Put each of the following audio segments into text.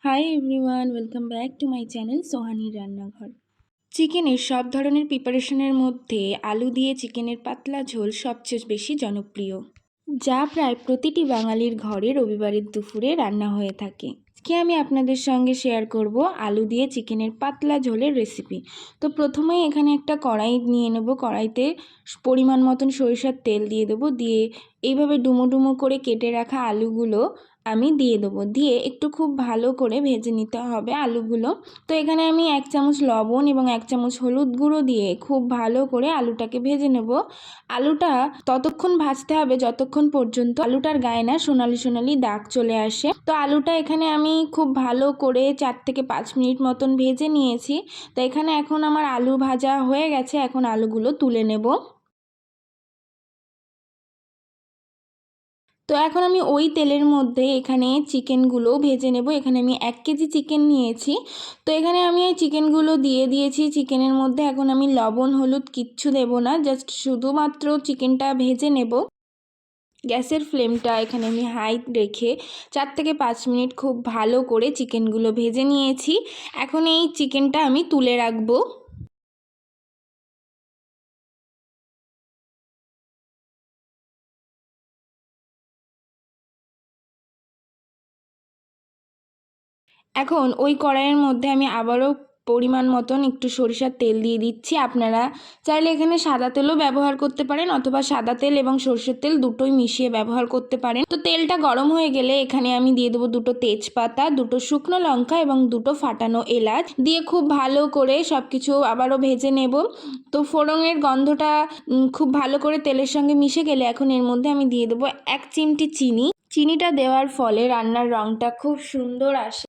High everyone, welcome back to my channel সোহানির রান্নাঘর। চিকেনের সব ধরনের প্রিপারেশনের মধ্যে আলু দিয়ে চিকেনের পাতলা ঝোল সবচেয়ে বেশি জনপ্রিয়, যা প্রায় প্রতিটি বাঙালির ঘরে রবিবারের দুপুরে রান্না হয়ে থাকে। আজকে আমি আপনাদের সঙ্গে শেয়ার করব আলু দিয়ে চিকেনের পাতলা ঝোলের রেসিপি। তো প্রথমেই এখানে একটা কড়াই নিয়ে নেব। কড়াইতে পরিমাণ মতন সরিষার তেল দিয়ে দেবো। দিয়ে এইভাবে ডুমো ডুমো করে কেটে রাখা আলুগুলো আমি দিয়ে দেবো। দিয়ে একটু খুব ভালো করে ভেজে নিতে হবে আলুগুলো। তো এখানে আমি 1 চামচ লবণ এবং 1 চামচ হলুদ গুঁড়ো দিয়ে খুব ভালো করে আলুটাকে ভেজে নেব। আলুটা ততক্ষণ ভাজতে হবে যতক্ষণ পর্যন্ত আলুটার গায়ে না সোনালি সোনালি দাগ চলে আসে। তো আলুটা এখানে আমি খুব ভালো করে 4 থেকে 5 মিনিট মতন ভেজে নিয়েছি। তো এখানে এখন আমার আলু ভাজা হয়ে গেছে। এখন আলুগুলো তুলে নেব। তো এখন আমি ওই তেলের মধ্যে এখানে চিকেনগুলো ভেজে নেব। এখানে আমি 1 কেজি চিকেন নিয়েছি। তো এখানে আমি এই চিকেনগুলো দিয়ে দিয়েছি। চিকেনের মধ্যে এখন আমি লবণ হলুদ কিচ্ছু দেব না, জাস্ট শুধুমাত্র চিকেনটা ভেজে নেব। গ্যাসের ফ্লেমটা এখানে আমি হাই রেখে 4 থেকে 5 মিনিট খুব ভালো করে চিকেনগুলো ভেজে নিয়েছি। এখন এই চিকেনটা আমি তুলে রাখবো। এখন ওই কড়াইয়ের মধ্যে আমি আবারও পরিমাণ মতন একটু সরিষার তেল দিয়ে দিচ্ছি। আপনারা চাইলে এখানে সাদা তেলও ব্যবহার করতে পারেন, অথবা সাদা তেল এবং সরষের তেল দুটোই মিশিয়ে ব্যবহার করতে পারেন। তো তেলটা গরম হয়ে গেলে এখানে আমি দিয়ে দেবো 2টো তেজপাতা, 2টো শুকনো লঙ্কা এবং 2টো ফাটানো এলাচ দিয়ে খুব ভালো করে সব কিছু আবারও ভেজে নেব। তো ফোড়নের গন্ধটা খুব ভালো করে তেলের সঙ্গে মিশে গেলে এখন এর মধ্যে আমি দিয়ে দেবো 1 চিমটি চিনি। চিনিটা দেওয়ার ফলে রান্নার রঙটা খুব সুন্দর আসে।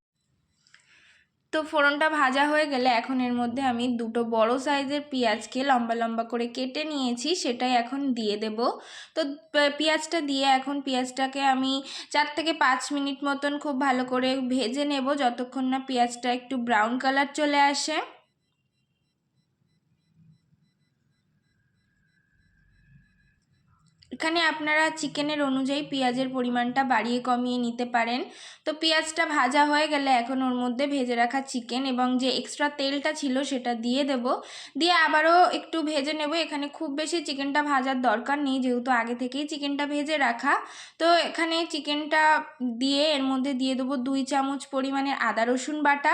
তো ফোড়নটা ভাজা হয়ে গেলে এখন এর মধ্যে আমি 2টো বড় সাইজের পেঁয়াজকে লম্বা লম্বা করে কেটে নিয়েছি, সেটাই এখন দিয়ে দেব। তো পেঁয়াজটা দিয়ে এখন পেঁয়াজটাকে আমি 4 থেকে 5 মিনিট মতন খুব ভালো করে ভেজে নেব, যতক্ষণ না পেঁয়াজটা একটু ব্রাউন কালার চলে আসে। এখানে আপনারা চিকেনের অনুযায়ী পেঁয়াজের পরিমাণটা বাড়িয়ে কমিয়ে নিতে পারেন। তো পেঁয়াজটা ভাজা হয়ে গেলে এখন ওর মধ্যে ভেজে রাখা চিকেন এবং যে এক্সট্রা তেলটা ছিল সেটা দিয়ে দেব। দিয়ে আবারও একটু ভেজে নেব। এখানে খুব বেশি চিকেনটা ভাজার দরকার নেই, যেহেতু আগে থেকেই চিকেনটা ভেজে রাখা। তো এখানে চিকেনটা দিয়ে এর মধ্যে দিয়ে দেবো 2 চামচ পরিমাণের আদা রসুন বাটা।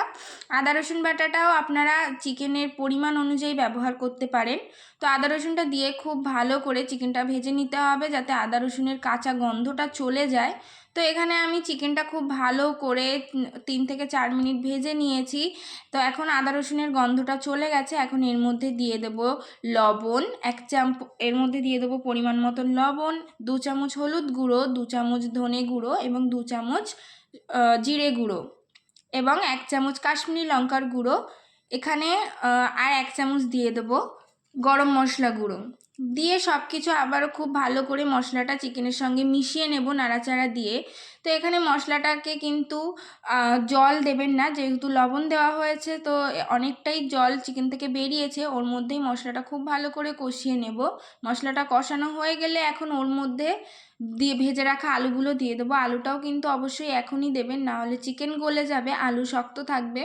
আদা রসুন বাটাটাও আপনারা চিকেনের পরিমাণ অনুযায়ী ব্যবহার করতে পারেন। তো আদা রসুনটা দিয়ে খুব ভালো করে চিকেনটা ভেজে নিতে হবে, যাতে আদা রসুনের কাঁচা গন্ধটা চলে যায়। তো এখানে আমি চিকেনটা খুব ভালো করে 3 থেকে 4 মিনিট ভেজে নিয়েছি। তো এখন আদা রসুনের গন্ধটা চলে গেছে। এখন এর মধ্যে দিয়ে দেব লবণ, এর মধ্যে দিয়ে দেবো পরিমাণ মতন লবণ, 2 চামচ হলুদ গুঁড়ো, 2 চামচ ধনে গুঁড়ো এবং 2 চামচ জিরে গুঁড়ো এবং 1 চামচ কাশ্মীরি লঙ্কার গুঁড়ো। এখানে আর 1 চামচ দিয়ে দেবো গরম মশলা গুঁড়ো। দিয়ে সব কিছু আবারও খুব ভালো করে মশলাটা চিকেনের সঙ্গে মিশিয়ে নেব নাড়াচাড়া দিয়ে। তো এখানে মশলাটাকে কিন্তু জল দেবেন না, যেহেতু লবণ দেওয়া হয়েছে। তো অনেকটাই জল চিকেন থেকে বেরিয়েছে, ওর মধ্যেই মশলাটা খুব ভালো করে কষিয়ে নেব। মশলাটা কষানো হয়ে গেলে এখন ওর মধ্যে দিয়ে ভেজে রাখা আলুগুলো দিয়ে দেবো। আলুটাও কিন্তু অবশ্যই এখনই দেবেন, না হলে চিকেন গলে যাবে, আলু শক্ত থাকবে।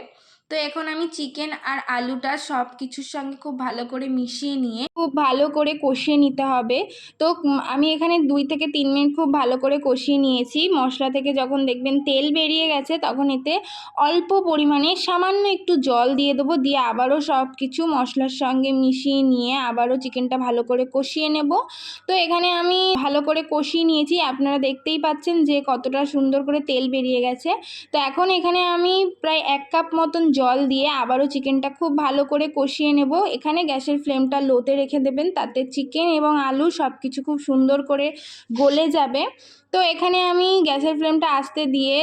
তো এখন আমি চিকেন আর আলুটা সব কিছুর সঙ্গে খুব ভালো করে মিশিয়ে নিয়ে খুব ভালো করে কষিয়ে নিতে হবে। তো আমি এখানে 2 থেকে 3 মিনিট খুব ভালো করে কষিয়ে নিয়েছি। মশলা থেকে যখন দেখবেন তেল বেরিয়ে গেছে, তখন এতে অল্প পরিমাণে সামান্য একটু জল দিয়ে দেবো। দিয়ে আবারও সব কিছু মশলার সঙ্গে মিশিয়ে নিয়ে আবারও চিকেনটা ভালো করে কষিয়ে নেব। তো এখানে আমি ভালো করে কষিয়ে নিয়েছি, আপনারা দেখতেই পাচ্ছেন যে কতটা সুন্দর করে তেল বেরিয়ে গেছে। তো এখন এখানে আমি প্রায় 1 কাপ মতন জল দিয়ে আবারও চিকেনটা খুব ভালো করে কষিয়ে নেব। এখানে গ্যাসের ফ্লেমটা লোতে রেখে দেবেন, তাতে চিকেন এবং আলু সব কিছু খুব সুন্দর করে গলে যাবে। তো এখানে আমি গ্যাসের ফ্লেমটা আস্তে দিয়ে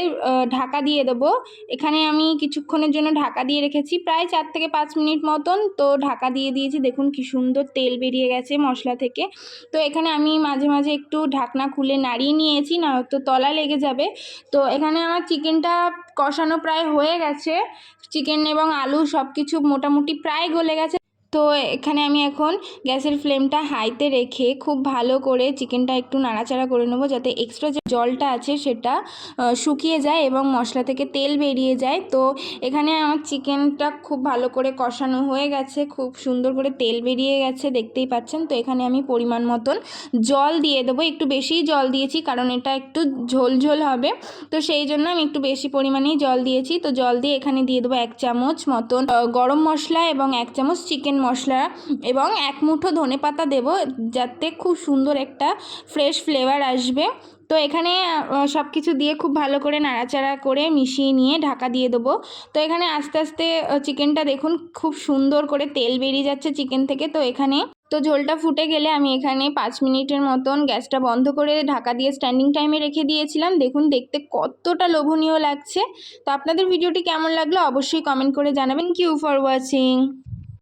ঢাকা দিয়ে দেবো। এখানে আমি কিছুক্ষণের জন্য ঢাকা দিয়ে রেখেছি, প্রায় 4 থেকে 5 মিনিট মতন। তো ঢাকা দিয়ে দিয়েছি, দেখুন কি সুন্দর তেল বেরিয়ে গেছে মশলা থেকে। তো এখানে আমি মাঝে মাঝে একটু ঢাকনা খুলে নাড়িয়ে নিয়েছি, না হয়তো তলা লেগে যাবে। তো এখানে আমার চিকেনটা কষানো প্রায় হয়ে গেছে। চিকেন এবং আলু সব কিছু মোটামুটি প্রায় গলে গেছে। তো এখানে আমি এখন গ্যাসের ফ্লেমটা হাইতে রেখে খুব ভালো করে চিকেনটা একটু নাড়াচাড়া করে নেবো, যাতে এক্সট্রা যে জলটা আছে সেটা শুকিয়ে যায় এবং মশলা থেকে তেল বেরিয়ে যায়। তো এখানে আমার চিকেনটা খুব ভালো করে কষানো হয়ে গেছে, খুব সুন্দর করে তেল বেরিয়ে গেছে, দেখতেই পাচ্ছেন। তো এখানে আমি পরিমাণ মতন জল দিয়ে দেবো, একটু বেশিই জল দিয়েছি কারণ এটা একটু ঝোল ঝোল হবে, তো সেই জন্য আমি একটু বেশি পরিমাণেই জল দিয়েছি। তো জল দিয়ে এখানে দিয়ে দেবো 1 চামচ মতন গরম মশলা এবং 1 চামচ চিকেন মশলা এবং 1 মুঠো ধনেপাতা দেবো, যাতে খুব সুন্দর একটা ফ্রেশ ফ্লেভার আসবে। তো এখানে সব কিছু দিয়ে খুব ভালো করে নাড়াচাড়া করে মিশিয়ে নিয়ে ঢাকা দিয়ে দেবো। তো এখানে আস্তে আস্তে চিকেনটা দেখুন খুব সুন্দর করে তেল বেরিয়ে যাচ্ছে চিকেন থেকে। তো এখানে ঝোলটা ফুটে গেলে আমি এখানে 5 মিনিটের মতন গ্যাসটা বন্ধ করে ঢাকা দিয়ে স্ট্যান্ডিং টাইমে রেখে দিয়েছিলাম। দেখুন দেখতে কতটা লোভনীয় লাগছে। তো আপনাদের ভিডিওটি কেমন লাগলো অবশ্যই কমেন্ট করে জানাবেন। Thank you for watching.